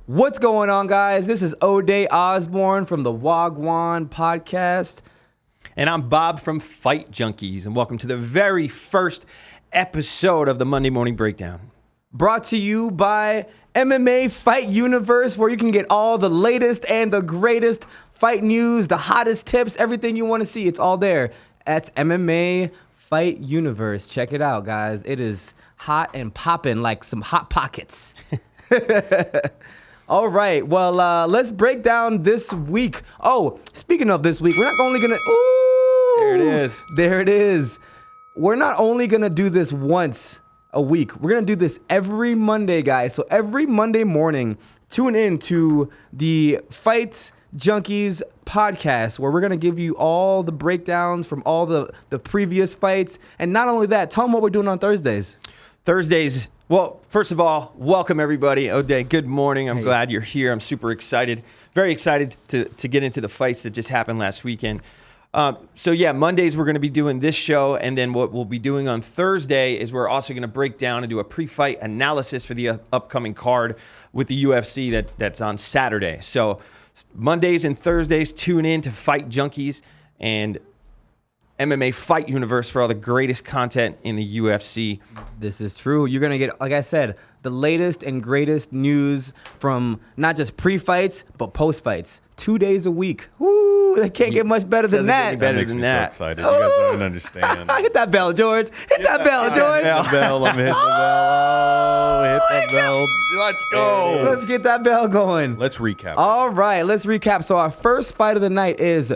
What's going on, guys? This is Ode Osborne from the Wagwan podcast. And I'm Bob from Fight Junkeez, and welcome to the very first episode of the Monday Morning Breakdown. Brought to you by MMA Fight Universe, where you can get all the latest and the greatest fight news, the hottest tips, everything you want to see. It's all there at MMA Fight Universe. Check it out, guys. It is hot and popping like some Hot Pockets. All right, well, let's break down this week. Oh, speaking of this week, we're not only gonna. Ooh, There it is. There it is. We're not only gonna do this once a week. We're gonna do this every Monday, guys. So every Monday morning, tune in to the Fight Junkeez podcast, where we're gonna give you all the breakdowns from all the previous fights, and not only that, tell them what we're doing on Thursdays. Thursdays. Well, first of all, welcome everybody. Ode, good morning. I'm glad you're here. I'm super excited. Very excited to get into the fights that just happened last weekend. So yeah, Mondays we're going to be doing this show, and then what we'll be doing on Thursday is we're also going to break down and do a pre-fight analysis for the upcoming card with the UFC that's on Saturday. So Mondays and Thursdays, tune in to Fight Junkeez and MMA Fight Universe for all the greatest content in the UFC. This is true. You're going to get, like I said, the latest and greatest news from not just pre-fights, but post-fights. 2 days a week. Woo! They can't get much better than that. Better makes than me that. so excited. You guys don't even understand. Hit that bell, George. Hit that bell, George. Hit the bell. I'm hitting the bell. Oh, hit the bell. Let's go. Let's get that bell going. Let's recap. All right, let's recap. So our first fight of the night is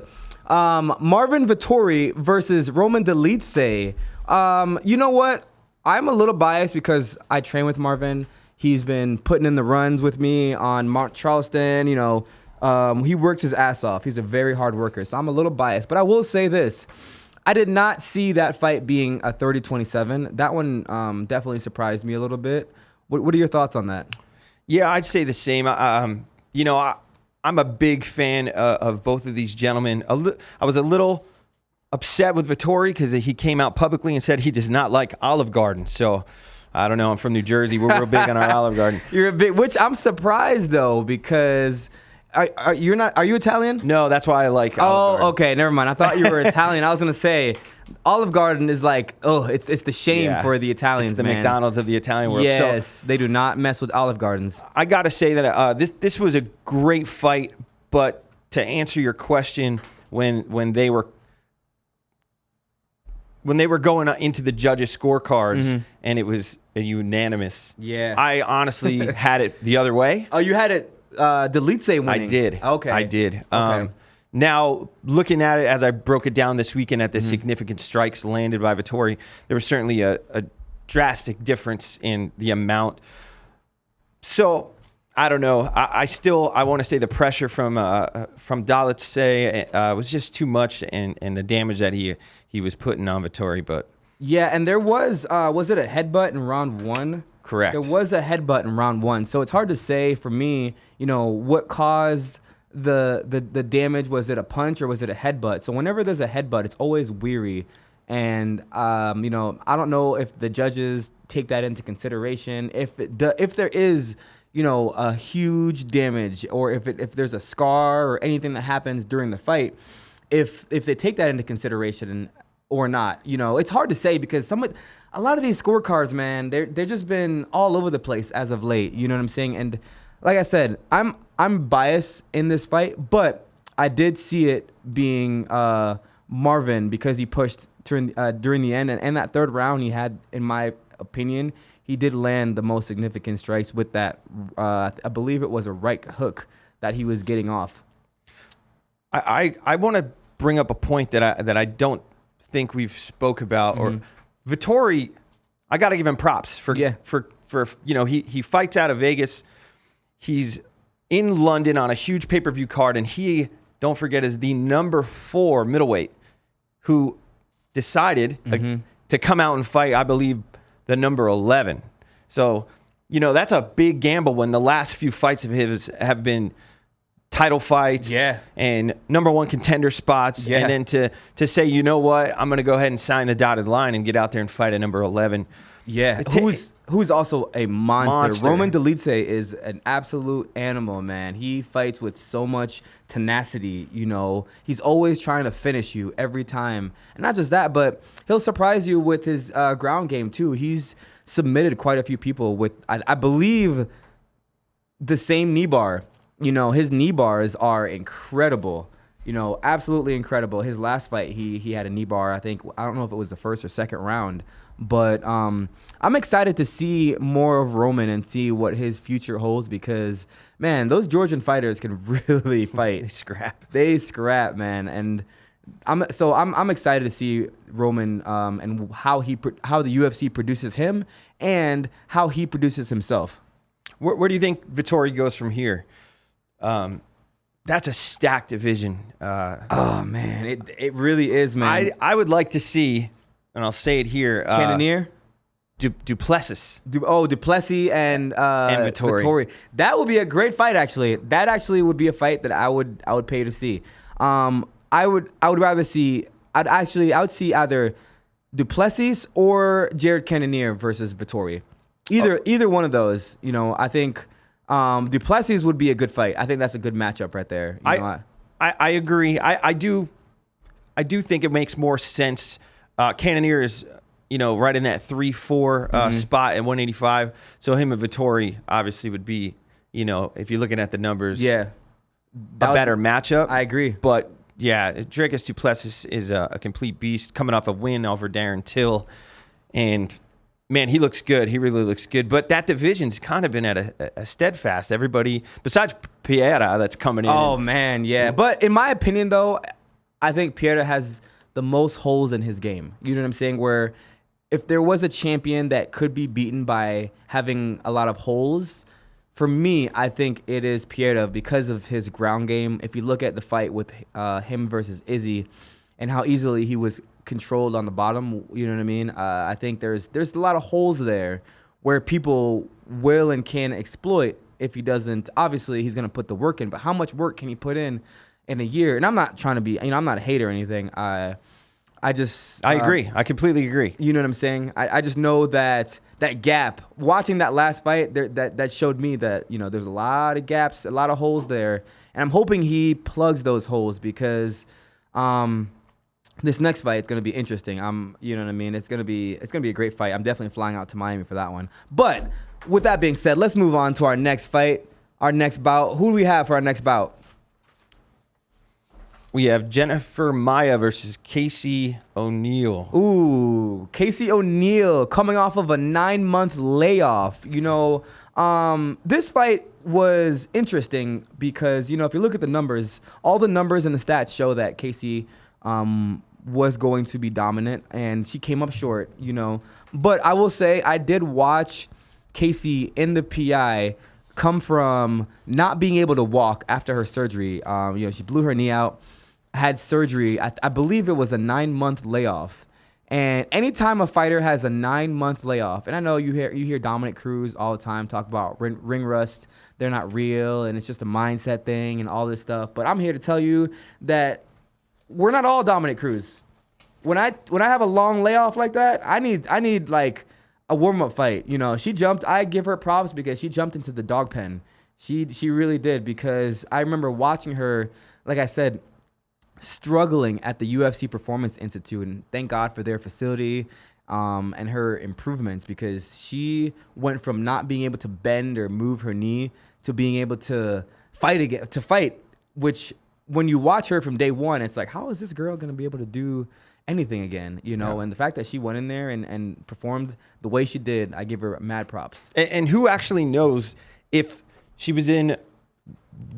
Marvin Vettori versus Roman Dolidze. You know what? I'm a little biased because I train with Marvin. He's been putting in the runs with me on Mount Charleston. You know, he works his ass off. He's a very hard worker. So I'm a little biased. But I will say this. I did not see that fight being a 30-27. That one definitely surprised me a little bit. What are your thoughts on that? Yeah, I'd say the same. You know, I'm a big fan of both of these gentlemen. I was a little upset with Vettori because he came out publicly and said he does not like Olive Garden. So I don't know. I'm from New Jersey. We're real big on our Olive Garden. You're a big, which I'm surprised though, because are you Italian? No, that's why I like Olive Garden. Okay, never mind. I thought you were Italian. I was gonna say Olive Garden is like, it's the shame for the Italians. It's the man. McDonald's of the Italian world. Yes, so, they do not mess with Olive Gardens. I got to say that this was a great fight, but to answer your question, when they were going into the judges' scorecards and it was a unanimous, I honestly had it the other way. Oh, you had it Dolidze winning. I did. Okay. I did. Okay. Now, looking at it as I broke it down this weekend at the significant strikes landed by Vettori, there was certainly a drastic difference in the amount. So, I don't know. I want to say the pressure from Dolidze was just too much, and the damage that he was putting on Vettori. But yeah, and there was it a headbutt in round one? Correct. There was a headbutt in round one, so it's hard to say for me. You know what caused the damage? Was it a punch or was it a headbutt? So whenever there's a headbutt, it's always weary, and you know, I don't know if the judges take that into consideration. If there is, you know, a huge damage, or if there's a scar or anything that happens during the fight, if they take that into consideration or not, you know, it's hard to say because a lot of these scorecards, man, they've just been all over the place as of late. You know what I'm saying? And like I said, I'm biased in this fight, but I did see it being Marvin because he pushed during the end, and that third round he had, in my opinion, he did land the most significant strikes with that. I believe it was a right hook that he was getting off. I want to bring up a point that I don't think we've spoke about. Or Vettori, I got to give him props for you know, he fights out of Vegas. He's in London on a huge pay-per-view card, and he, don't forget, is the number 4 middleweight who decided to come out and fight, I believe, the number 11. So, you know, that's a big gamble when the last few fights of his have been title fights and number 1 contender spots. And then to say, you know what, I'm going to go ahead and sign the dotted line and get out there and fight at number 11. Yeah, who's also a monster. Roman Dolidze is an absolute animal, man. He fights with so much tenacity, you know. He's always trying to finish you every time. And not just that, but he'll surprise you with his ground game, too. He's submitted quite a few people with, I believe, the same knee bar. You know, his knee bars are incredible. You know, absolutely incredible. His last fight, he had a knee bar, I don't know if it was the first or second round. But I'm excited to see more of Roman and see what his future holds because, man, those Georgian fighters can really fight. They scrap, man. And I'm excited to see Roman and how the UFC produces him and how he produces himself. Where do you think Vettori goes from here? That's a stacked division. Oh man, it really is, man. I would like to see. And I'll say it here. Cannonier? Duplessis. Duplessis and Vettori. That would be a great fight, actually. That actually would be a fight that I would pay to see. I would rather see. I would see either Duplessis or Jared Cannonier versus Vettori. Either one of those. You know, I think Duplessis would be a good fight. I think that's a good matchup right there. I agree. I do think it makes more sense. Cannonier is, you know, right in that 3-4 spot at 185. So him and Vettori obviously would be, you know, if you're looking at the numbers, a better matchup. I agree. But yeah, Dricus Duplessis is a complete beast coming off a win over Darren Till. And man, he looks good. He really looks good. But that division's kind of been at a steadfast. Everybody, besides Piera, that's coming in. Oh, man, yeah. But in my opinion, though, I think Piera has the most holes in his game. You know what I'm saying? Where if there was a champion that could be beaten by having a lot of holes, for me, I think it is Piera because of his ground game. If you look at the fight with him versus Izzy and how easily he was controlled on the bottom, you know what I mean? I think there's a lot of holes there where people will and can exploit if he doesn't. Obviously, he's going to put the work in, but how much work can he put in a year? And I'm not trying to be, you know, I'm not a hater or anything. I agree. I completely agree. You know what I'm saying? I just know that gap, watching that last fight, that showed me that, you know, there's a lot of gaps, a lot of holes there. And I'm hoping he plugs those holes because this next fight is going to be interesting. You know what I mean? It's going to be a great fight. I'm definitely flying out to Miami for that one. But with that being said, let's move on to our next fight, our next bout. Who do we have for our next bout? We have Jennifer Maia versus Casey O'Neill. Ooh, Casey O'Neill coming off of a 9-month layoff. You know, this fight was interesting because, you know, if you look at the numbers, all the numbers and the stats show that Casey was going to be dominant, and she came up short, you know. But I will say I did watch Casey in the PI come from not being able to walk after her surgery. You know, she blew her knee out, had surgery. I believe it was a 9-month layoff. And anytime a fighter has a 9-month layoff, and I know you hear Dominic Cruz all the time talk about ring rust, they're not real, and it's just a mindset thing and all this stuff. But I'm here to tell you that we're not all Dominic Cruz. When I have a long layoff like that, I need like a warm-up fight. You know, she jumped. I give her props because she jumped into the dog pen. She really did, because I remember watching her, like I said, struggling at the UFC Performance Institute, and thank God for their facility and her improvements, because she went from not being able to bend or move her knee to being able to fight again, which when you watch her from day one, it's like, how is this girl going to be able to do anything again? You know, and the fact that she went in there and performed the way she did, I give her mad props. And who actually knows if she was in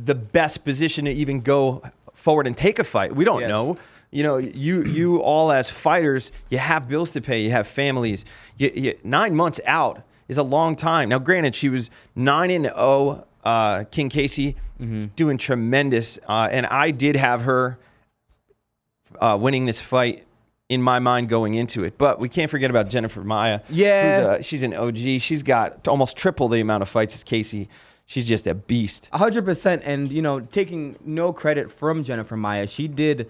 the best position to even go forward and take a fight? We don't know. You know, you all as fighters, you have bills to pay, you have families. 9 months out is a long time. Now, granted, she was 9-0, King Casey, doing tremendous. And I did have her winning this fight in my mind going into it. But we can't forget about Jennifer Maia. Yeah. She's an OG. She's got almost triple the amount of fights as Casey. She's just a beast. 100%. And, you know, taking no credit from Jennifer Maia, she did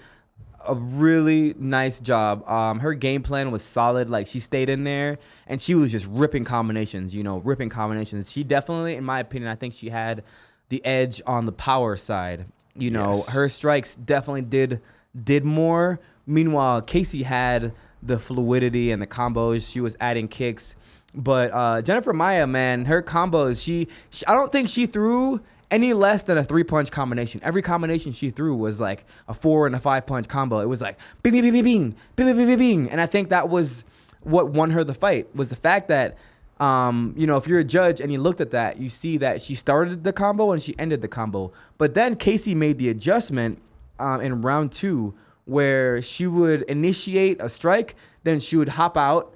a really nice job. Her game plan was solid. Like, she stayed in there and she was just ripping combinations, ripping combinations. She definitely, in my opinion, I think she had the edge on the power side. Yes. Her strikes definitely did more. Meanwhile, Casey had the fluidity and the combos. She was adding kicks. But Jennifer Maia, man, her combos, she I don't think she threw any less than a 3-punch combination. Every combination she threw was like a 4 and a 5-punch combo. It was like bing, bing, bing, bing, bing, bing, bing, bing, bing. And I think that was what won her the fight, was the fact that, if you're a judge and you looked at that, you see that she started the combo and she ended the combo. But then Casey made the adjustment in round 2 where she would initiate a strike, then she would hop out,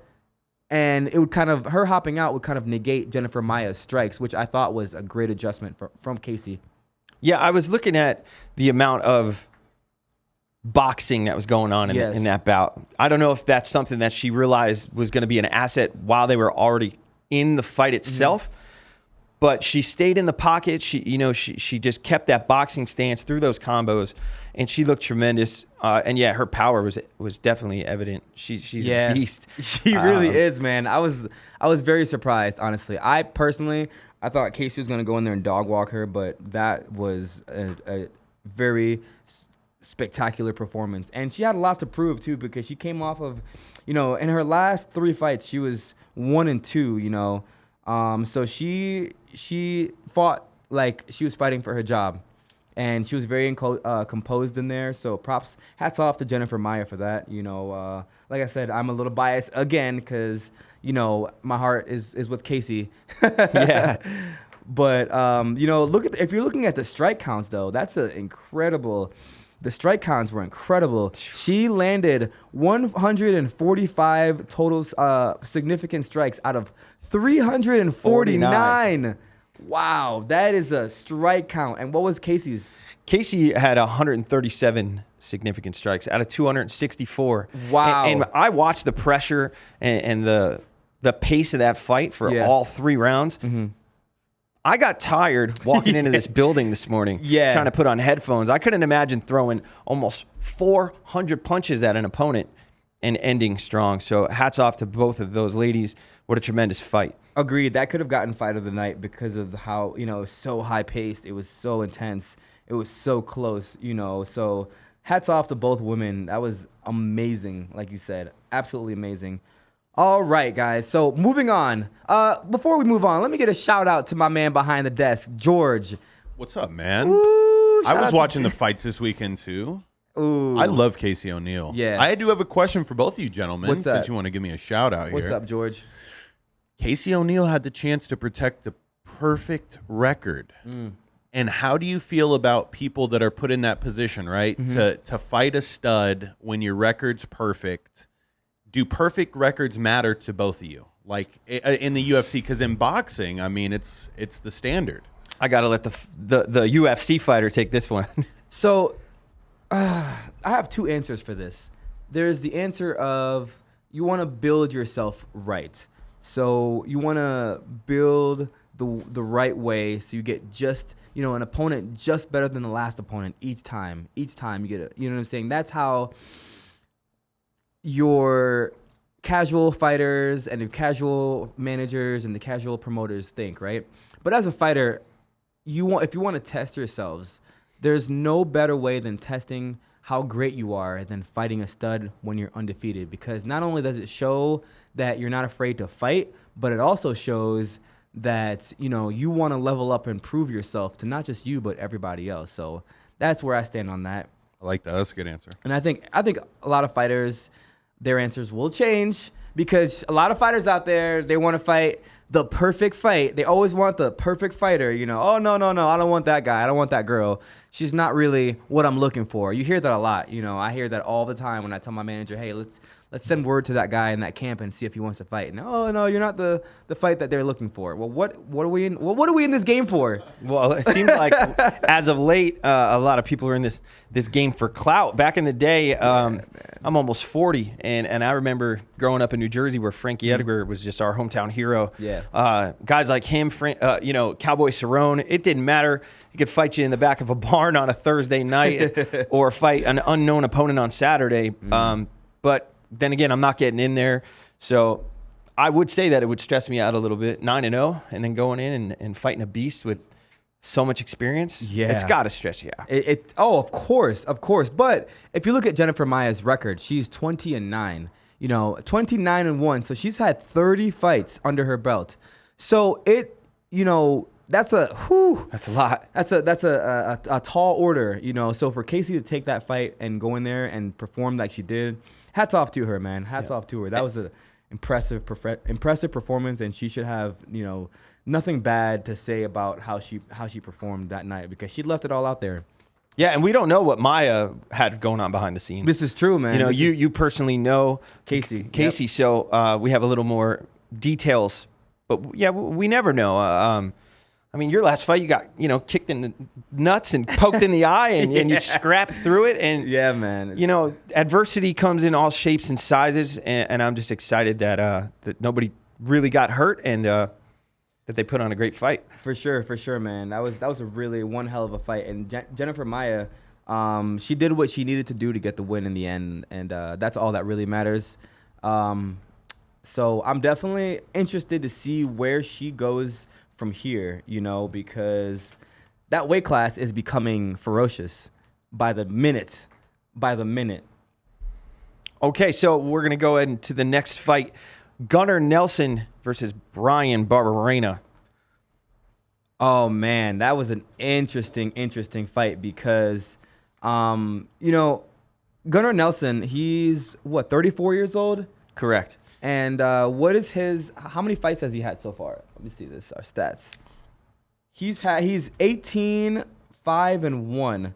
and it would her hopping out would kind of negate Jennifer Maia's strikes, which I thought was a great adjustment from Casey. Yeah, I was looking at the amount of boxing that was going on in that bout. I don't know if that's something that she realized was going to be an asset while they were already in the fight itself. Mm-hmm. But she stayed in the pocket. She just kept that boxing stance through those combos, and she looked tremendous. And yeah, her power was definitely evident. She's a beast. She really is, man. I was very surprised, honestly. I thought Casey was gonna go in there and dog walk her, but that was a very spectacular performance, and she had a lot to prove too, because she came off of, in her last 3 fights, she was 1-2. So she fought like she was fighting for her job, and she was very composed in there. So hats off to Jennifer Maia for that. Like I said, I'm a little biased again because my heart is with Casey. Yeah. But if you're looking at the strike counts though, that's incredible. The strike counts were incredible. She landed 145 total significant strikes out of 349. Wow, that is a strike count. And what was Casey's? Casey had 137 significant strikes out of 264. Wow. And I watched the pressure and the pace of that fight for all 3 rounds. Mm-hmm. I got tired walking into this building this morning, trying to put on headphones. I couldn't imagine throwing almost 400 punches at an opponent and ending strong. So hats off to both of those ladies. What a tremendous fight. Agreed. That could have gotten fight of the night because of how, it was so high paced. It was so intense. It was so close, So hats off to both women. That was amazing, like you said. Absolutely amazing. All right, guys. So moving on. Before we move on, let me get a shout out to my man behind the desk, George. What's up, man? Ooh, I was watching the fights this weekend too. Ooh. I love Casey O'Neill. Yeah. I do have a question for both of you gentlemen. What's that? Since you want to give me a shout out here. What's up, George? Casey O'Neill had the chance to protect the perfect record. And how do you feel about people that are put in that position, right? Mm-hmm. To fight a stud when your record's perfect? Do perfect records matter to both of you? Like in the UFC, because in boxing, I mean, it's the standard. I gotta let the UFC fighter take this one. So, I have 2 answers for this. There's the answer of you want to build yourself right. So you want to build the right way, so you get just an opponent just better than the last opponent each time. Each time you get it. You know what I'm saying? That's how your casual fighters and the casual managers and the casual promoters think, right? But as a fighter, if you want to test yourselves, there's no better way than testing how great you are than fighting a stud when you're undefeated, because not only does it show that you're not afraid to fight, but it also shows that you want to level up and prove yourself to not just you but everybody else. So that's where I stand on that. I like that. That's a good answer. And I think a lot of fighters, their answers will change, because a lot of fighters out there, they want to fight the perfect fight. They always want the perfect fighter. Oh, no, I don't want that guy. I don't want that girl. She's not really what I'm looking for. You hear that a lot. I hear that all the time when I tell my manager, hey, let's let's send word to that guy in that camp and see if he wants to fight. And oh no, you're not the fight that they're looking for. Well, what are we in? Well, what are we in this game for? Well, it seems like as of late, a lot of people are in this game for clout. Back in the day, I'm almost 40, and I remember growing up in New Jersey where Frankie Edgar was just our hometown hero. Yeah. Guys like him, Cowboy Cerrone, it didn't matter. He could fight you in the back of a barn on a Thursday night or fight an unknown opponent on Saturday. But then again, I'm not getting in there. So I would say that it would stress me out a little bit, 9-0, and then going in and fighting a beast with so much experience. Yeah. It's got to stress you out. Of course. But if you look at Jennifer Maia's record, she's 20-9. 29-1. So she's had 30 fights under her belt. So that's a lot. That's a tall order, So for Casey to take that fight and go in there and perform like she did, hats off to her, man. Hats off to her. That was an impressive performance, and she should have, nothing bad to say about how she performed that night because she left it all out there. Yeah, and we don't know what Maia had going on behind the scenes. This is true, man. You personally know Casey. Yep. So we have a little more details, but yeah, we never know. Your last fight, you got, kicked in the nuts and poked in the eye and you scrapped through it. And, yeah, man. Adversity comes in all shapes and sizes. And I'm just excited that nobody really got hurt and that they put on a great fight. For sure, man. That was a really one hell of a fight. And Jennifer Maia, she did what she needed to do to get the win in the end. And that's all that really matters. So I'm definitely interested to see where she goes from here, because that weight class is becoming ferocious by the minute. Okay, so we're going to go into the next fight. Gunnar Nelson versus Bryan Barberena. Oh, man, that was an interesting fight because, Gunnar Nelson, he's, 34 years old? Correct. And how many fights has he had so far? Let me see our stats. He's 18-5-1.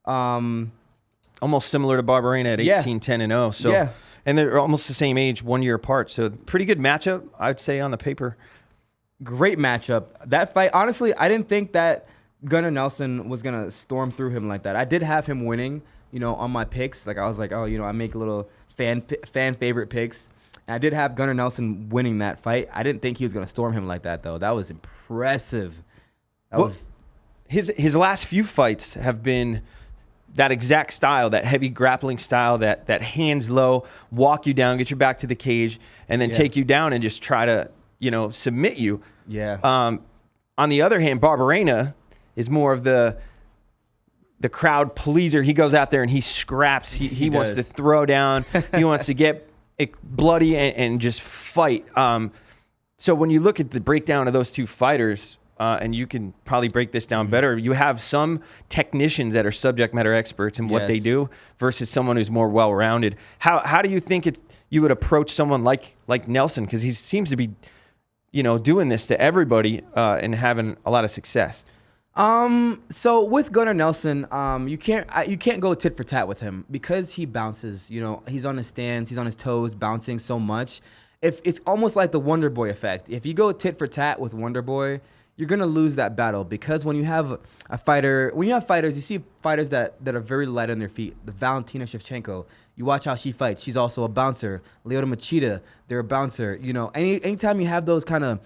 Almost similar to Barberena at 18-10-0. So, yeah. And they're almost the same age, 1 year apart. So pretty good matchup, I'd say, on the paper. Great matchup. That fight, honestly, I didn't think that Gunnar Nelson was going to storm through him like that. I did have him winning, on my picks. Like, I was like, I make a little fan favorite picks. And I did have Gunnar Nelson winning that fight. I didn't think he was going to storm him like that, though. That was impressive. His last few fights have been that exact style, that heavy grappling style, that hands low, walk you down, get your back to the cage, and then take you down and just try to, submit you. Yeah. On the other hand, Barberena is more of the crowd pleaser. He goes out there and he scraps. He wants to throw down. He wants to get bloody and just fight. So when you look at the breakdown of those two fighters, and you can probably break this down better, you have some technicians that are subject matter experts in what they do versus someone who's more well-rounded. How do you think you would approach someone like Nelson? Because he seems to be, doing this to everybody and having a lot of success. So with Gunnar Nelson, you can't go tit for tat with him because he bounces. He's on his stance, he's on his toes, bouncing so much. If it's almost like the Wonder Boy effect. If you go tit for tat with Wonder Boy, you're gonna lose that battle because when you have fighters, you see fighters that are very light on their feet. The Valentina Shevchenko, you watch how she fights. She's also a bouncer. Lyoto Machida, they're a bouncer. Anytime you have those kind of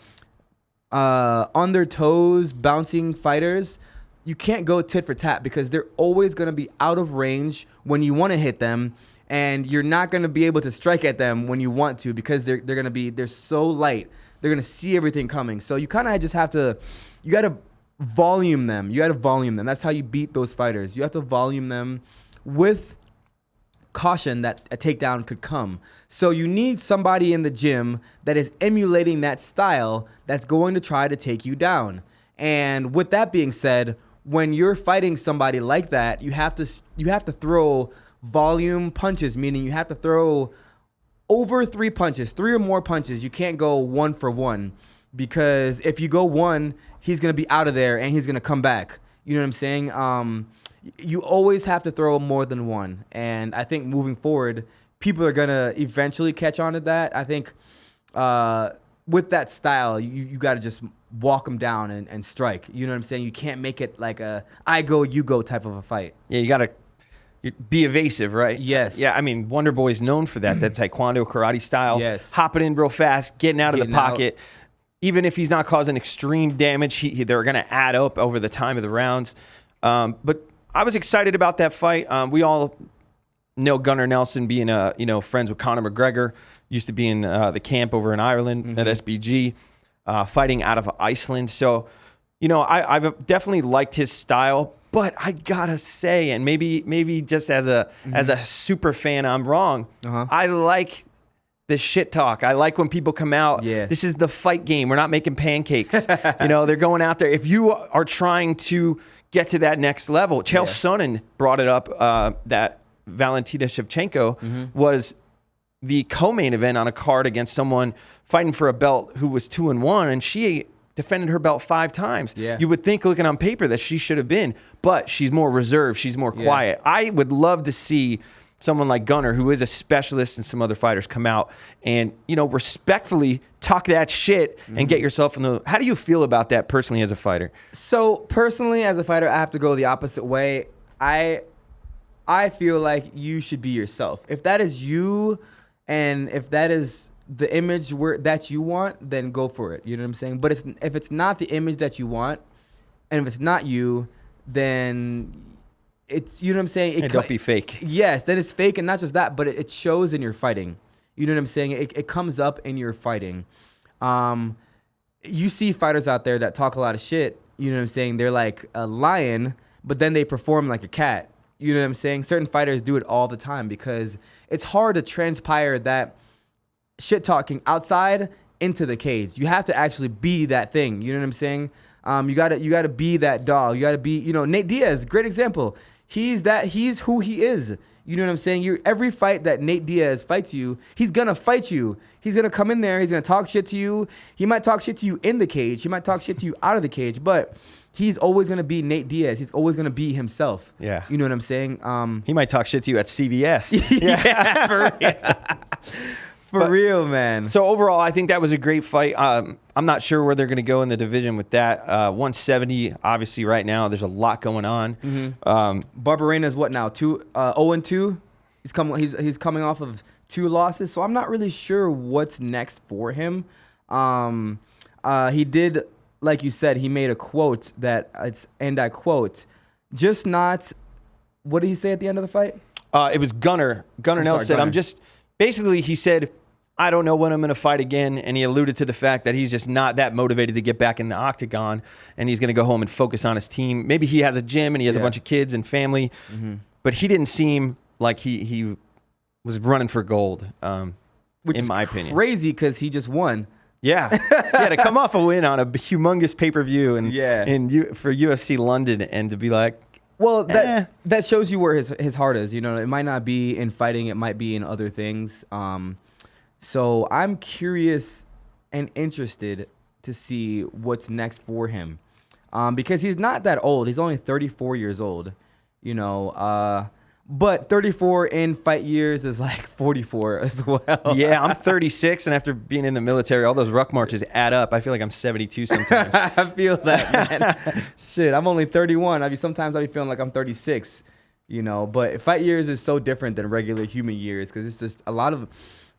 on their toes, bouncing fighters, you can't go tit for tat because they're always going to be out of range when you want to hit them, and you're not going to be able to strike at them when you want to because they're so light. They're going to see everything coming. So you kind of just have to, you got to volume them. That's how you beat those fighters. You have to volume them with caution that a takedown could come. So you need somebody in the gym that is emulating that style that's going to try to take you down. And with that being said, when you're fighting somebody like that, you have to throw volume punches, meaning you have to throw over 3 punches, 3 or more punches. You can't go 1 for 1 because if you go 1, he's going to be out of there and he's going to come back. You know what I'm saying? You always have to throw more than 1. And I think moving forward, people are gonna eventually catch on to that. I think with that style, you got to just walk them down and strike. You know what I'm saying? You can't make it like a I go, you go type of a fight. Yeah, you got to be evasive, right? Yes. Yeah, I mean, Wonder Boy's known for that taekwondo, karate style. Yes. Hopping in real fast, getting out of the pocket. Even if he's not causing extreme damage, they're going to add up over the time of the rounds. But I was excited about that fight. We all know Gunnar Nelson being friends with Conor McGregor. Used to be in the camp over in Ireland at SBG, fighting out of Iceland. So, I've definitely liked his style. But I gotta say, and maybe just as a super fan, I'm wrong. I like the shit talk. I like when people come out. Yeah. This is the fight game. We're not making pancakes. They're going out there. If you are trying to get to that next level, Chael Sonnen brought it up that Valentina Shevchenko was the co-main event on a card against someone fighting for a belt who was 2-1, and she defended her belt 5 times. Yeah. You would think, looking on paper, that she should have been, but she's more reserved. She's more quiet. I would love to see someone like Gunnar, who is a specialist, and some other fighters come out and, respectfully talk that shit and get yourself in the... How do you feel about that personally as a fighter? So personally, as a fighter, I have to go the opposite way. I feel like you should be yourself. If that is you, and if that is the image that you want, then go for it. You know what I'm saying? But if it's not the image that you want, and if it's not you, then it's, you know what I'm saying? Don't be fake. Yes, then it's fake, and not just that, but it shows in your fighting. You know what I'm saying? It comes up in your fighting. You see fighters out there that talk a lot of shit. You know what I'm saying? They're like a lion, but then they perform like a cat. You know what I'm saying? Certain fighters do it all the time because it's hard to transpire that shit talking outside into the cage. You have to actually be that thing. You know what I'm saying? You gotta be that dog. You gotta be, Nate Diaz, great example. He's who he is. You know what I'm saying? Every fight that Nate Diaz fights you, he's gonna fight you. He's gonna come in there, he's gonna talk shit to you. He might talk shit to you in the cage. He might talk shit to you out of the cage, but he's always going to be Nate Diaz. He's always going to be himself. Yeah. You know what I'm saying? He might talk shit to you at CVS. Yeah, for real, man. So overall, I think that was a great fight. I'm not sure where they're going to go in the division with that. 170, obviously, right now, there's a lot going on. Barberena's what now? 0-2? He's coming off of 2 losses, so I'm not really sure what's next for him. He did... Like you said, he made a quote and I quote, just not, what did he say at the end of the fight? It was Gunnar. Gunnar Nelson said, basically he said, I don't know when I'm going to fight again. And he alluded to the fact that he's just not that motivated to get back in the octagon, and he's going to go home and focus on his team. Maybe he has a gym and he has a bunch of kids and family, but he didn't seem like he was running for gold, Which in my is opinion. Crazy because he just won. Yeah, to come off a win on a humongous pay-per-view and for UFC London, and to be like, well, that shows you where his heart is. It might not be in fighting; it might be in other things. So I'm curious and interested to see what's next for him, because he's not that old. He's only 34 years old. But 34 in fight years is like 44 as well. Yeah, I'm 36, and after being in the military, all those ruck marches add up. I feel like I'm 72 sometimes. I feel that, man. Shit, I'm only 31. Sometimes I be feeling like I'm 36, But fight years is so different than regular human years because it's just a lot of,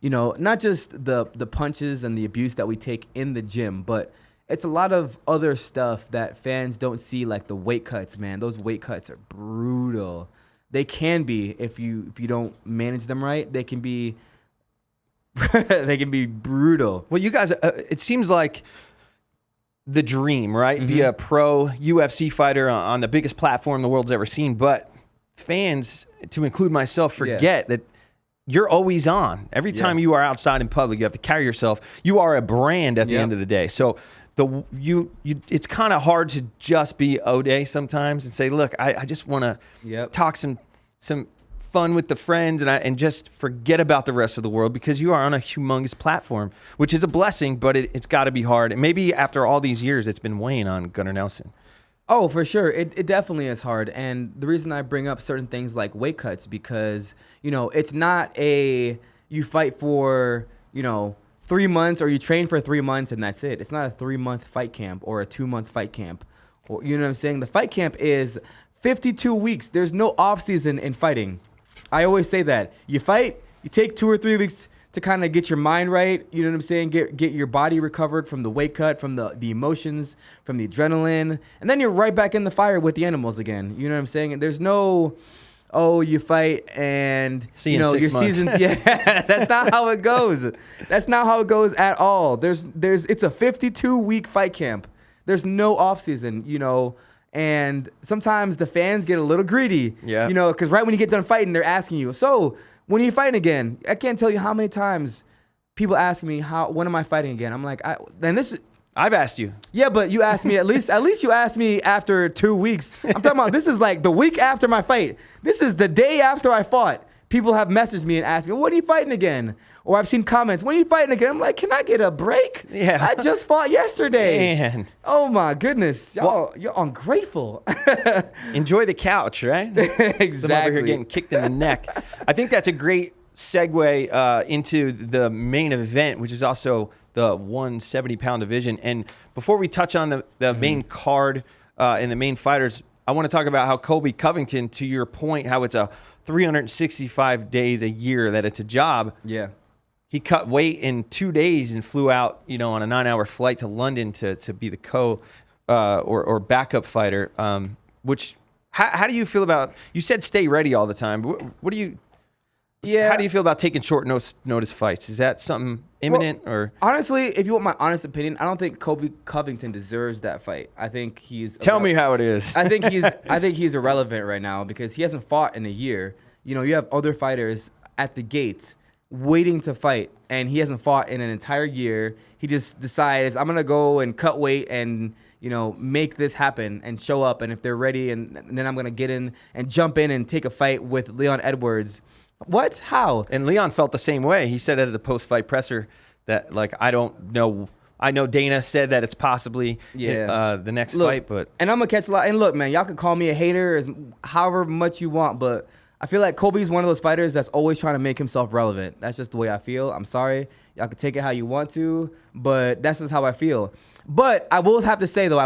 not just the punches and the abuse that we take in the gym, but it's a lot of other stuff that fans don't see, like the weight cuts, man. Those weight cuts are brutal. They can be if you don't manage them right. They can be brutal. Well, you guys, it seems like the dream, right? Be a pro UFC fighter on the biggest platform the world's ever seen. But fans, to include myself, forget that you're always on. Every time you are outside in public, you have to carry yourself. You are a brand at the end of the day. So it's kind of hard to just be Ode sometimes and say, look, I just want to talk some fun with the friends and just forget about the rest of the world, because you are on a humongous platform, which is a blessing, but it's got to be hard. And maybe after all these years, it's been weighing on Gunnar Nelson. Oh, for sure. It definitely is hard. And the reason I bring up certain things like weight cuts, because, it's not you fight for, 3 months or you train for 3 months and that's it. It's not a 3-month fight camp or a 2-month fight camp. Or, you know what I'm saying? The fight camp is 52 weeks. There's no off season in fighting. I always say that. You fight, you take 2 or 3 weeks to kind of get your mind right, you know what I'm saying? Get your body recovered from the weight cut, from the emotions, from the adrenaline, and then you're right back in the fire with the animals again. You know what I'm saying? And there's no, you fight and your season. Yeah, that's not how it goes. That's not how it goes at all. It's a 52-week fight camp. There's no off season, and sometimes the fans get a little greedy. Yeah. Because right when you get done fighting, they're asking you, so when are you fighting again? I can't tell you how many times people ask me, when am I fighting again? I'm like, I've asked you. Yeah, but you asked me at least you asked me after 2 weeks. I'm talking about this is like the week after my fight. This is the day after I fought. People have messaged me and asked me, when are you fighting again? Or I've seen comments, when are you fighting again? I'm like, can I get a break? Yeah. I just fought yesterday. Man. Oh my goodness. You're ungrateful. Enjoy the couch, right? Exactly. I'm over here getting kicked in the neck. I think that's a great segue into the main event, which is also the 170-pound division. And before we touch on the main card and the main fighters, I want to talk about how Colby Covington, to your point, how it's a 365 days a year that it's a job. Yeah. He cut weight in 2 days and flew out, on a 9-hour flight to London to be the or backup fighter. How do you feel about? You said stay ready all the time. What do you? Yeah. How do you feel about taking short notice fights? Is that something imminent or? Honestly, if you want my honest opinion, I don't think Colby Covington deserves that fight. I think he's. Tell me how it is. I think he's irrelevant right now because he hasn't fought in a year. You have other fighters at the gate waiting to fight, and he hasn't fought in an entire year. He just decides, I'm gonna go and cut weight and make this happen and show up, and if they're ready, and then I'm gonna get in and jump in and take a fight with Leon Edwards. What? How? And Leon felt the same way. He said at the post-fight presser that, I don't know. I know Dana said that it's possibly the next fight, but and I'm gonna catch a lot. And look, man, y'all can call me a hater however much you want, but I feel like Colby's one of those fighters that's always trying to make himself relevant. That's just the way I feel. I'm sorry. Y'all can take it how you want to, but that's just how I feel. But I will have to say, though,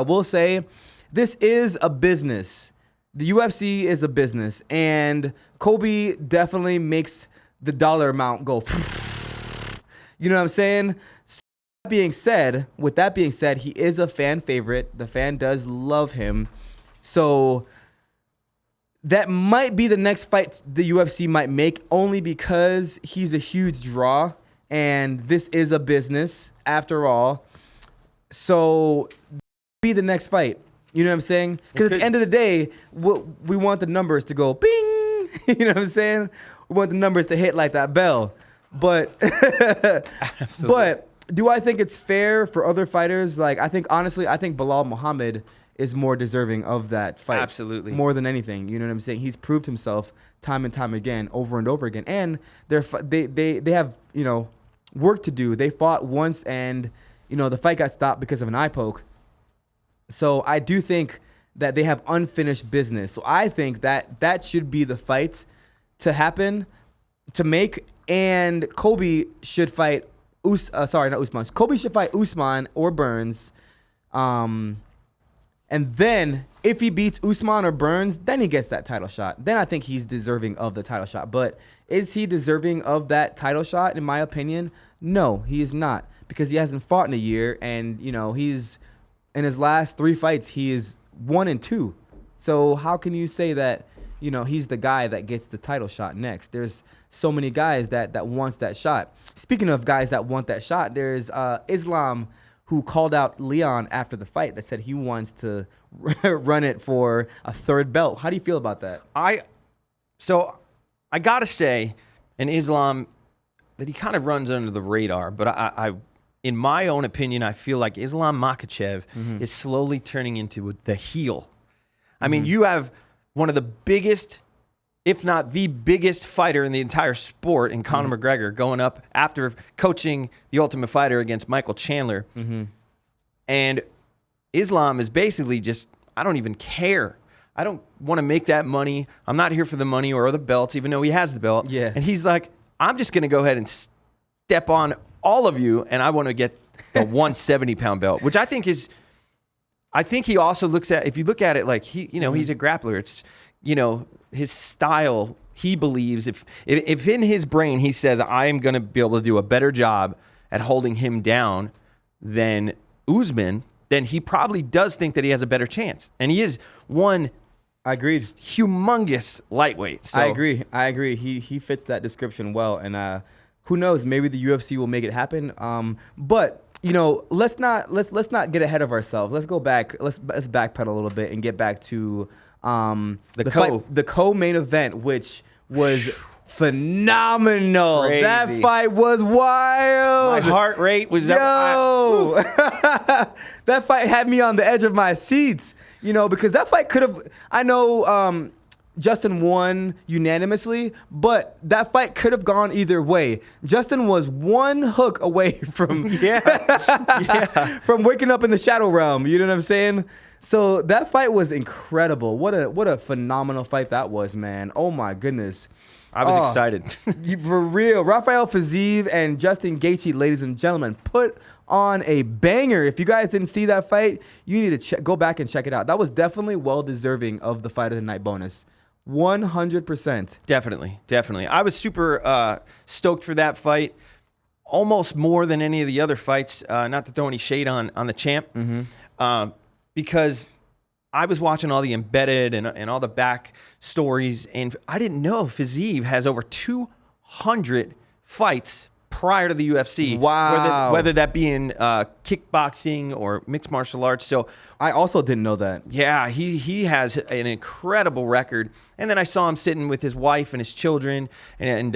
this is a business. The UFC is a business, and Colby definitely makes the dollar amount go. You know what I'm saying? So with that being said, he is a fan favorite. The fan does love him. So that might be the next fight the UFC might make, only because he's a huge draw, and this is a business after all. So be the next fight. You know what I'm saying? Because at the end of the day, we want the numbers to go bing. You know what I'm saying? We want the numbers to hit like that bell. But but do I think it's fair for other fighters? I think Bilal Muhammad is more deserving of that fight. Absolutely. More than anything. You know what I'm saying? He's proved himself time and time again, over and over again. And they have, work to do. They fought once and, the fight got stopped because of an eye poke. So I do think that they have unfinished business. So I think that should be the fight to happen, to make. And Colby should fight Colby should fight Usman or Burns. And then if he beats Usman or Burns, then he gets that title shot. Then I think he's deserving of the title shot. But is he deserving of that title shot, in my opinion? No, he is not, because he hasn't fought in a year, and he's in his last 3 fights, he is 1-2. So how can you say that he's the guy that gets the title shot next? There's so many guys that wants that shot. Speaking of guys that want that shot, there's Islam, who called out Leon after the fight, that said he wants to run it for a 3rd belt. How do you feel about that? I gotta say, in Islam, that he kind of runs under the radar. But I in my own opinion, I feel like Islam Makhachev is slowly turning into the heel. I mean, you have one of the biggest, if not the biggest fighter in the entire sport in Conor McGregor, going up after coaching The Ultimate Fighter against Michael Chandler. And Islam is basically just I don't even care. I don't want to make that money. I'm not here for the money or the belts, even though he has the belt. Yeah. And he's like, I'm just going to go ahead and step on all of you, and I want to get the 170-pound belt, which I think he also looks at, if you look at it like he's a grappler. It's, his style, he believes, if in his brain he says, I am going to be able to do a better job at holding him down than Usman, then he probably does think that he has a better chance. And he is one... I agreed. Humongous lightweight. So. I agree. He fits that description well, and who knows? Maybe the UFC will make it happen. But let's not get ahead of ourselves. Let's go back. Let's backpedal a little bit and get back to the co-main event, which was phenomenal. Crazy. That fight was wild. My heart rate was that fight had me on the edge of my seats. Because that fight could have, I know Justin won unanimously, but that fight could have gone either way. Justin was one hook away from from waking up in the shadow realm. You know what I'm saying? So that fight was incredible. What a phenomenal fight that was, man. Oh my goodness. I was excited. For real. Rafael Fiziev and Justin Gaethje, ladies and gentlemen, put on a banger. If you guys didn't see that fight, you need to go back and check it out. That was definitely well deserving of the Fight of the Night bonus. 100%. Definitely. I was super stoked for that fight, almost more than any of the other fights. Not to throw any shade on the champ, because I was watching all the embedded and all the back stories, and I didn't know Fiziev has over 200 fights prior to the UFC. Wow. Whether that be in kickboxing or mixed martial arts. So I also didn't know that. Yeah, he has an incredible record. And then I saw him sitting with his wife and his children, and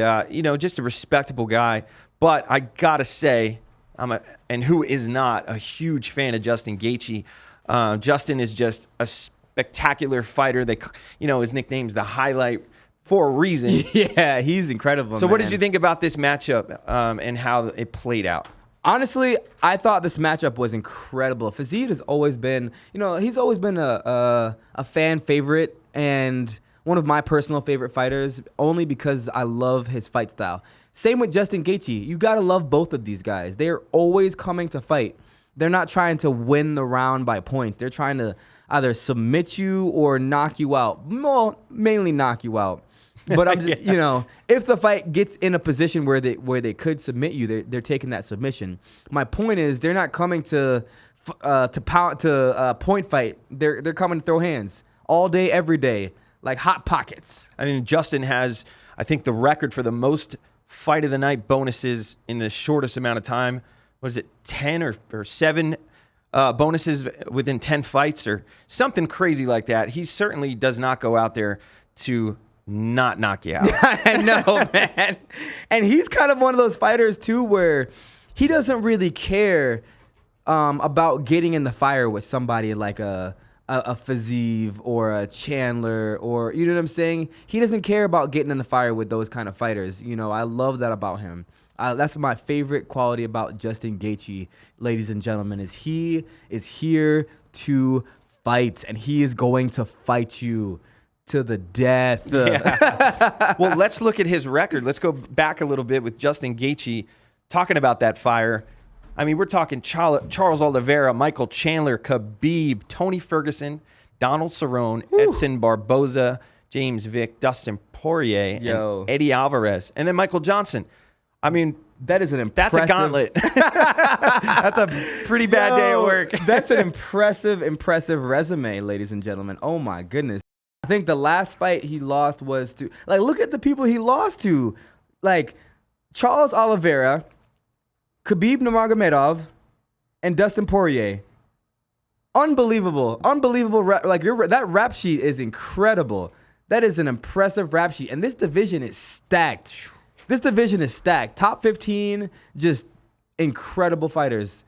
just a respectable guy. But I gotta say, who is not a huge fan of Justin Gaethje. Justin is just a spectacular fighter. His nickname's the Highlight for a reason. Yeah, he's incredible. So what did you think about this matchup and how it played out? Honestly, I thought this matchup was incredible. Fiziev has always been, he's always been a fan favorite and one of my personal favorite fighters, only because I love his fight style. Same with Justin Gaethje. You got to love both of these guys. They're always coming to fight. They're not trying to win the round by points. They're trying to either submit you or knock you out. Well, mainly knock you out. But I'm just, if the fight gets in a position where they could submit you, they're taking that submission. My point is, they're not coming to point fight. They're coming to throw hands all day, every day, like hot pockets. I mean, Justin has, I think, the record for the most Fight of the Night bonuses in the shortest amount of time. What is it, 10 or 7 bonuses within 10 fights or something crazy like that? He certainly does not go out there to not knock you out. I know, man. And he's kind of one of those fighters, too, where he doesn't really care about getting in the fire with somebody like a Fiziev or a Chandler, or, you know what I'm saying? He doesn't care about getting in the fire with those kind of fighters. I love that about him. That's my favorite quality about Justin Gaethje, ladies and gentlemen, is he is here to fight, and he is going to fight you to the death. Yeah. Well, let's look at his record. Let's go back a little bit with Justin Gaethje, talking about that fire. I mean, we're talking Charles Oliveira, Michael Chandler, Khabib, Tony Ferguson, Donald Cerrone, Edson Barboza, James Vick, Dustin Poirier, and Eddie Alvarez, and then Michael Johnson. I mean, that's a gauntlet. That's a pretty bad day at work. That's an impressive resume, ladies and gentlemen. Oh my goodness. I think the last fight he lost was to, look at the people he lost to. Charles Oliveira, Khabib Nurmagomedov, and Dustin Poirier. Unbelievable. That rap sheet is incredible. That is an impressive rap sheet. And this division is stacked. Top 15, just incredible fighters.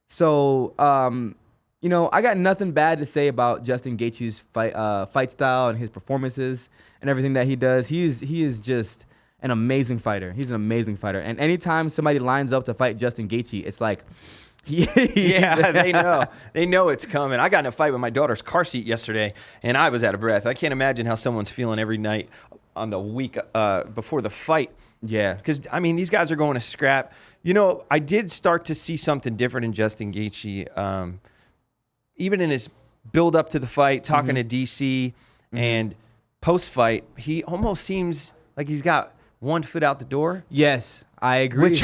So, I got nothing bad to say about Justin Gaethje's fight style and his performances and everything that he does. He is just an amazing fighter. He's an amazing fighter. And anytime somebody lines up to fight Justin Gaethje, it's like Yeah, they know. They know it's coming. I got in a fight with my daughter's car seat yesterday, and I was out of breath. I can't imagine how someone's feeling every night on the week before the fight. Yeah. Because, I mean, these guys are going to scrap. You know, I did start to see something different in Justin Gaethje. Even in his build up to the fight, talking to DC and post-fight, he almost seems like he's got one foot out the door. Yes, I agree. Which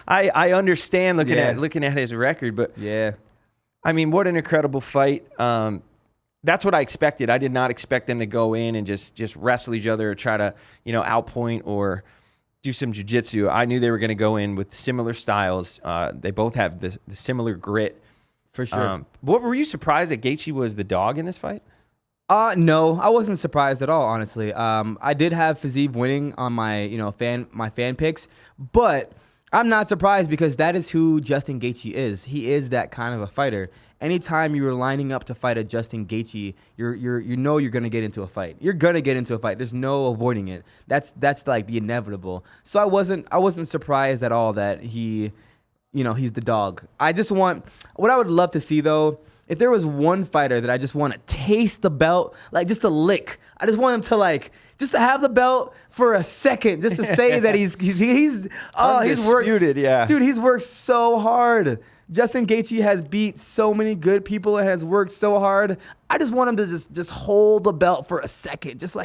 I understand looking at his record, but yeah, I mean, what an incredible fight. That's what I expected. I did not expect them to go in and just wrestle each other or try to, outpoint or do some jiu-jitsu. I knew they were going to go in with similar styles. They both have the similar grit. For sure. What were you surprised that Gaethje was the dog in this fight? No, I wasn't surprised at all, honestly. I did have Fiziev winning on my, fan picks, but I'm not surprised because that is who Justin Gaethje is. He is that kind of a fighter. Anytime you're lining up to fight a Justin Gaethje, you know you're gonna get into a fight. You're gonna get into a fight. There's no avoiding it. That's like the inevitable. So I wasn't surprised at all that he's the dog. What I would love to see though, if there was one fighter that I just want to taste the belt, like just a lick. I just want him to just to have the belt for a second, just to say that he's worked, yeah. Dude, he's worked so hard. Justin Gaethje has beat so many good people and has worked so hard. I just want him to just hold the belt for a second, just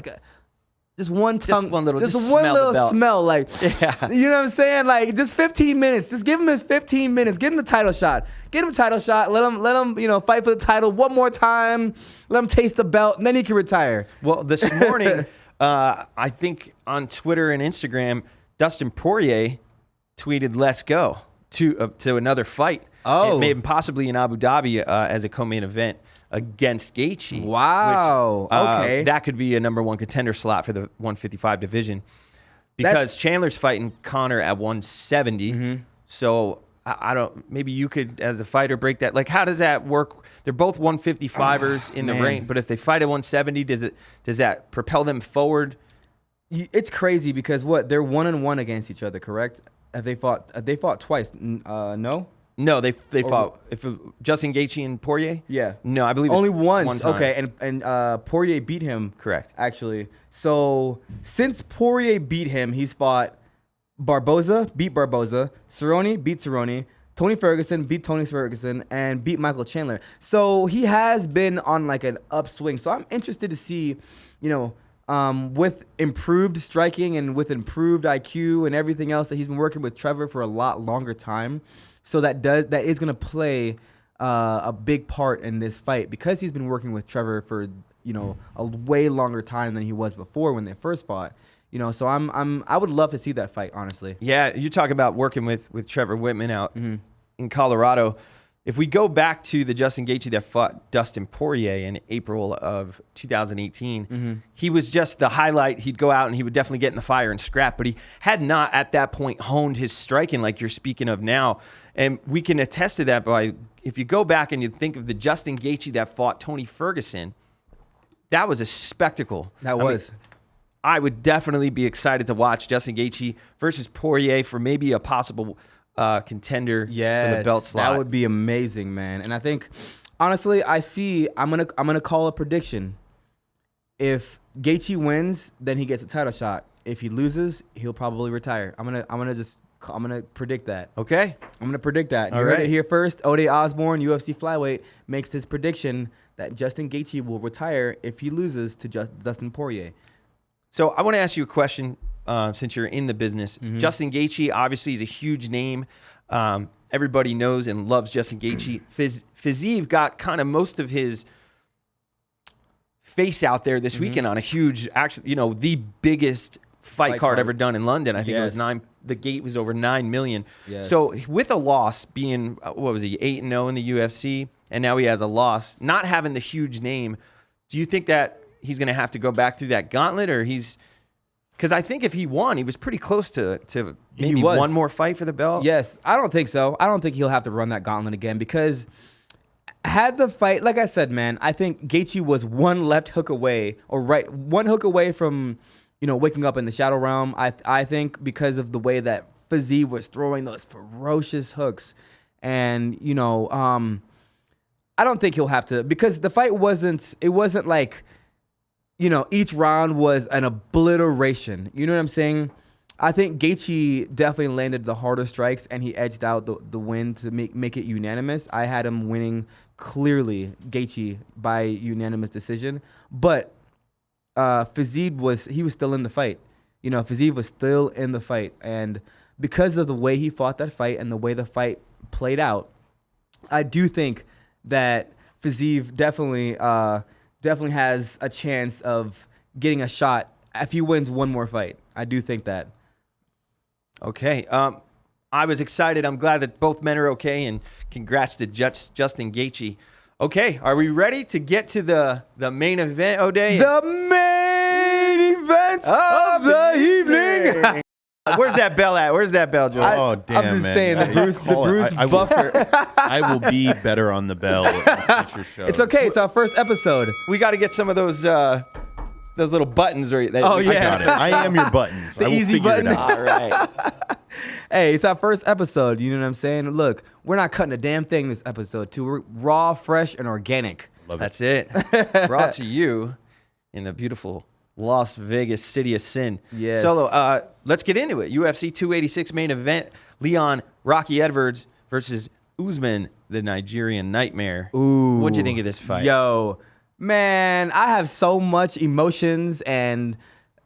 one tongue, one little smell, yeah. You know what I'm saying? Just 15 minutes. Just give him his 15 minutes. Give him the title shot. Get him a title shot. Let him, fight for the title one more time. Let him taste the belt, and then he can retire. Well, this morning, I think on Twitter and Instagram, Dustin Poirier tweeted, "Let's go" to another fight. Oh, maybe possibly in Abu Dhabi as a co-main event against Gaethje. Wow. Which, okay. That could be a number one contender slot for the 155 division because Chandler's fighting Conor at 170. Mm-hmm. So I don't. Maybe you could, as a fighter, break that. How does that work? They're both 155ers in the ring, but if they fight at 170, does that propel them forward? It's crazy because they're 1-1 against each other, correct? Have they fought twice? No. No, they fought. Justin Gaethje and Poirier. Yeah. No, I believe only it's once. One time. Okay, and Poirier beat him. Correct. Actually, so since Poirier beat him, he's fought Barboza, beat Barboza, Cerrone, beat Cerrone, Tony Ferguson, beat Tony Ferguson, and beat Michael Chandler. So he has been on an upswing. So I'm interested to see, with improved striking and with improved IQ and everything else that he's been working with Trevor for a lot longer time. So that is going to play a big part in this fight because he's been working with Trevor for a way longer time than he was before when they first fought. So I would love to see that fight, honestly. Yeah, you talk about working with Trevor Whitman out in Colorado. If we go back to the Justin Gaethje that fought Dustin Poirier in April of 2018, he was just the highlight. He'd go out and he would definitely get in the fire and scrap, but he had not at that point honed his striking like you're speaking of now. And we can attest to that by, if you go back and you think of the Justin Gaethje that fought Tony Ferguson, that was a spectacle. I would definitely be excited to watch Justin Gaethje versus Poirier for maybe a possible contender for the belt slot. That would be amazing, man. And I think, honestly, I'm gonna call a prediction. If Gaethje wins, then he gets a title shot. If he loses, he'll probably retire. I'm gonna predict that. Okay. I'm gonna predict that. All you heard right. it here first. Ode Osborne, UFC flyweight, makes his prediction that Justin Gaethje will retire if he loses to Dustin Poirier. So I want to ask you a question since you're in the business. Justin Gaethje obviously is a huge name. Everybody knows and loves Justin Gaethje. Fiziev got kind of most of his face out there this weekend on a huge, actually, the biggest fight card ever done in London. I think it was the gate was over 9 million. Yes. So with a loss being, 8-0 in the UFC, and now he has a loss, not having the huge name, do you think that he's going to have to go back through that gauntlet, or because I think if he won, he was pretty close to maybe one more fight for the belt? Yes, I don't think so. I don't think he'll have to run that gauntlet again because had the fight, like I said, man, I think Gaethje was one hook away from waking up in the shadow realm. I think because of the way that Fiziev was throwing those ferocious hooks, And, I don't think he'll have to, because the fight wasn't like, each round was an obliteration. You know what I'm saying? I think Gaethje definitely landed the harder strikes, and he edged out the win to make it unanimous. I had him winning clearly, Gaethje, by unanimous decision. But Fiziev was still in the fight. Fiziev was still in the fight. And because of the way he fought that fight and the way the fight played out, I do think that Fiziev definitely has a chance of getting a shot if he wins one more fight. I do think that. Okay. I was excited. I'm glad that both men are okay, and congrats to Justin Gaethje. Okay, are we ready to get to the main event, Ode? The main event of the evening. Where's that bell at? Where's that bell, Joe? Oh, damn, I'm just man. saying, the Bruce Buffer. I will be better on the bell in future shows. It's okay. It's our first episode. We got to get some of those little buttons. Oh, yeah. I got it. I am your buttons. The I will easy figure button. it out. All right. Hey, it's our first episode. You know what I'm saying? Look, we're not cutting a damn thing this episode, too. We're raw, fresh, and organic. That's it. Brought to you in the beautiful Las Vegas City of Sin. Yes. Solo, let's get into it. UFC 286 main event. Leon Rocky Edwards versus Usman, the Nigerian Nightmare. Ooh. What'd you think of this fight? Yo, man, I have so much emotions, and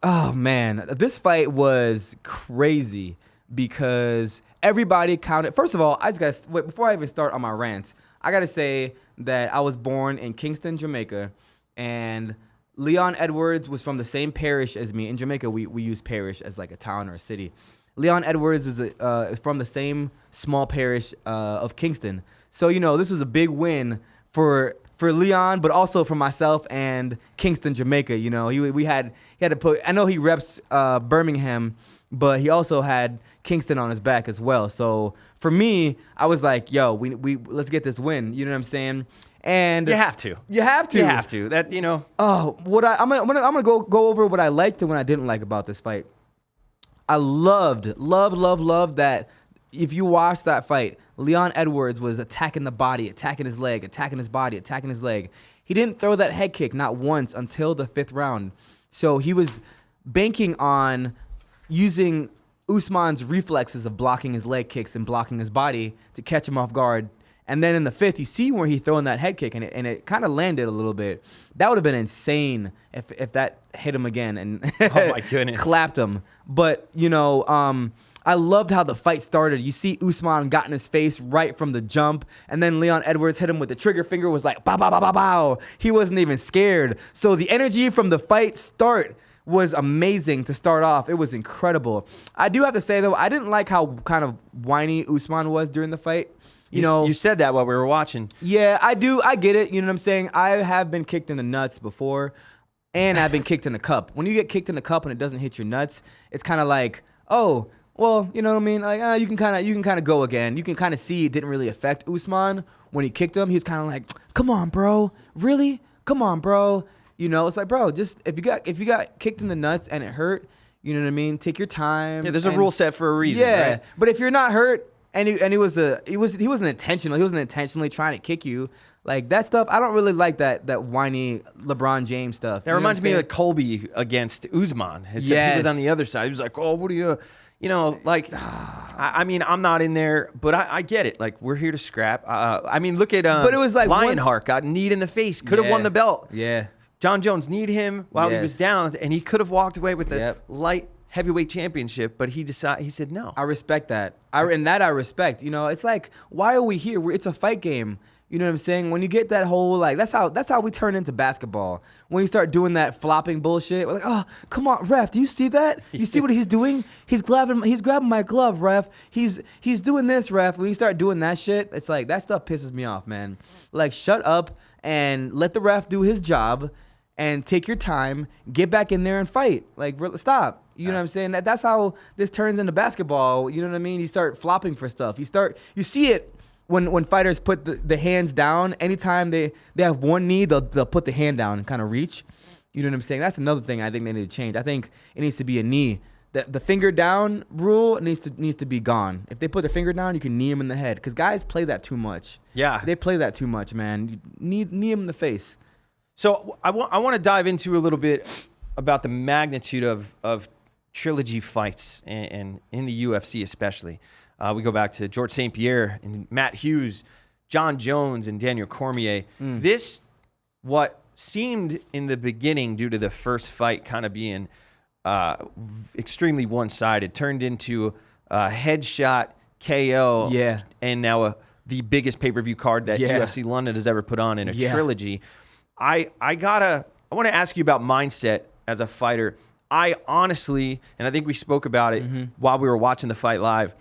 oh man, this fight was crazy because everybody counted. First of all, I just gotta wait before I even start on my rant. I gotta say that I was born in Kingston, Jamaica, and Leon Edwards was from the same parish as me. In Jamaica, we use parish as like a town or a city. Leon Edwards is from the same small parish of Kingston. So, this was a big win for Leon, but also for myself and Kingston, Jamaica. He had to put. I know he reps Birmingham, but he also had Kingston on his back as well. So for me, I was like, yo, we let's get this win. You know what I'm saying? And You have to. That. Oh, I'm gonna go over what I liked and what I didn't like about this fight. I loved that. If you watch that fight, Leon Edwards was attacking the body, attacking his leg, attacking his body, attacking his leg. He didn't throw that head kick not once until the 5th round. So he was banking on using Usman's reflexes of blocking his leg kicks and blocking his body to catch him off guard. And then in the 5th, you see where he throwing that head kick, and it kind of landed a little bit. That would have been insane if that hit him again and Oh my goodness, clapped him. But I loved how the fight started. You see Usman got in his face right from the jump, and then Leon Edwards hit him with the trigger finger. Was like bow bow bow bow bow. He wasn't even scared. So the energy from the fight start was amazing to start off. It was incredible. I do have to say though, I didn't like how kind of whiny Usman was during the fight. You said that while we were watching. Yeah, I do. I get it. You know what I'm saying? I have been kicked in the nuts before, and I've been kicked in the cup. When you get kicked in the cup and it doesn't hit your nuts, it's kind of like, oh, well, you know what I mean? Like, you can kind of go again. You can kind of see it didn't really affect Usman when he kicked him. He was kind of like, come on, bro, really? Come on, bro. It's like, bro, just if you got kicked in the nuts and it hurt, you know what I mean? Take your time. Yeah, there's a rule set for a reason. Yeah, right? But if you're not hurt. And he wasn't intentional. He wasn't intentionally trying to kick you. Like that stuff, I don't really like that whiny LeBron James stuff. That reminds me of Colby against Usman. Yes. He was on the other side. He was like, oh, what are you, I mean, I'm not in there, but I get it. Like, we're here to scrap. Look at but it was like Lionheart got kneed in the face. Could have won the belt. Yeah. John Jones kneed him while he was down, and he could have walked away with the light heavyweight championship, but he said no. I respect that. I respect. It's like, why are we here? It's a fight game. You know what I'm saying? When you get that whole like, that's how we turn into basketball. When you start doing that flopping bullshit, we're like, oh, come on, ref, do you see that? You see what he's doing? He's grabbing my glove, ref. He's doing this, ref. When you start doing that shit, it's like that stuff pisses me off, man. Like, shut up and let the ref do his job and take your time, get back in there and fight. Like, stop. You know what I'm saying? That's how this turns into basketball. You know what I mean? You start flopping for stuff. You see it when fighters put the hands down. Anytime they have one knee, they'll put the hand down and kind of reach. You know what I'm saying? That's another thing I think they need to change. I think it needs to be a knee. The finger down rule needs to be gone. If they put their finger down, you can knee him in the head. Because guys play that too much. Yeah. They play that too much, man. You knee him in the face. So I want to dive into a little bit about the magnitude of trilogy fights and in the UFC especially. We go back to George St. Pierre and Matt Hughes, John Jones and Daniel Cormier. This, what seemed in the beginning due to the first fight kind of being extremely one-sided, turned into a headshot KO. Yeah. And now the biggest pay-per-view card that UFC London has ever put on in a trilogy. I want to ask you about mindset as a fighter. I honestly, and I think we spoke about it while we were watching the fight live,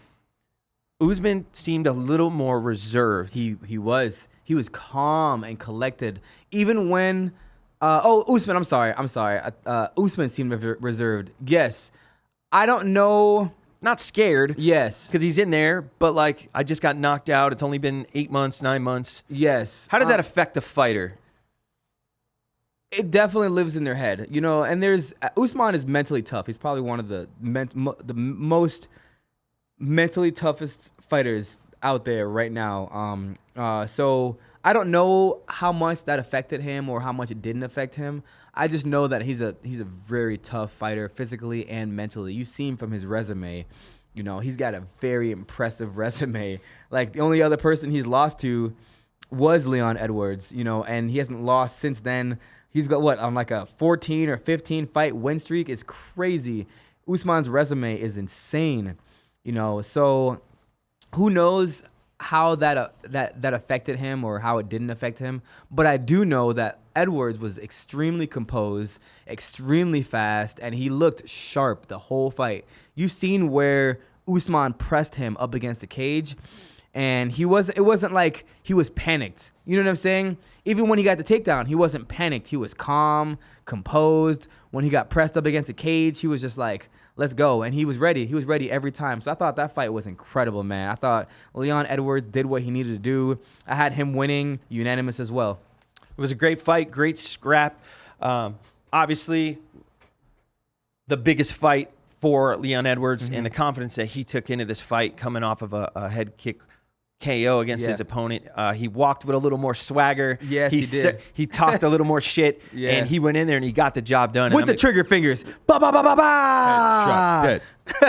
Usman seemed a little more reserved. He was calm and collected, even when. Usman. I'm sorry. Usman seemed reserved. Yes, I don't know. Not scared. Yes, because he's in there. But like, I just got knocked out. It's only been 8 months, 9 months. Yes. How does that affect a fighter? It definitely lives in their head, you know. And Usman is mentally tough. He's probably one of the most mentally toughest fighters out there right now. So I don't know how much that affected him or how much it didn't affect him. I just know that he's a very tough fighter physically and mentally. You see him from his resume. You know, he's got a very impressive resume. Like, the only other person he's lost to was Leon Edwards, you know, and he hasn't lost since then. He's got on like a 14 or 15 fight win streak. It's crazy. Usman's resume is insane, you know. So who knows how that affected him or how it didn't affect him. But I do know that Edwards was extremely composed, extremely fast, and he looked sharp the whole fight. You've seen where Usman pressed him up against the cage, and it wasn't like he was panicked. You know what I'm saying? Even when he got the takedown, he wasn't panicked. He was calm, composed. When he got pressed up against the cage, he was just like, let's go. And he was ready. He was ready every time. So I thought that fight was incredible, man. I thought Leon Edwards did what he needed to do. I had him winning unanimous as well. It was a great fight, great scrap. Obviously, the biggest fight for Leon Edwards and the confidence that he took into this fight coming off of a head kick KO against his opponent. He walked with a little more swagger. Yes, he did. He talked a little more shit, and he went in there and he got the job done. With the trigger fingers. Ba, ba, ba, ba, ba. Headshot dead.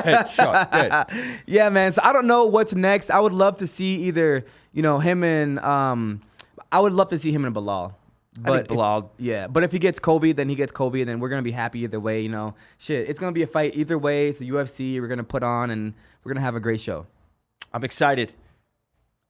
Headshot dead. Yeah, man. So I don't know what's next. I would love to see either, you know, him and I would love to see him and Bilal. But I think Bilal. But if he gets Kobe, then he gets Kobe, and then we're going to be happy either way, you know. Shit, it's going to be a fight either way. It's a UFC we're going to put on, and we're going to have a great show. I'm excited.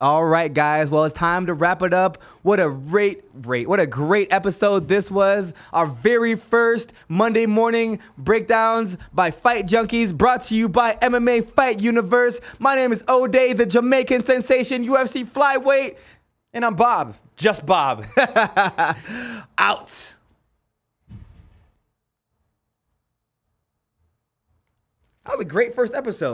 All right, guys. Well, it's time to wrap it up. What a great episode this was. Our very first Monday morning breakdowns by Fight Junkeez, brought to you by MMA Fight Universe. My name is Ode, the Jamaican sensation, UFC flyweight. And I'm Bob. Just Bob. Out. That was a great first episode.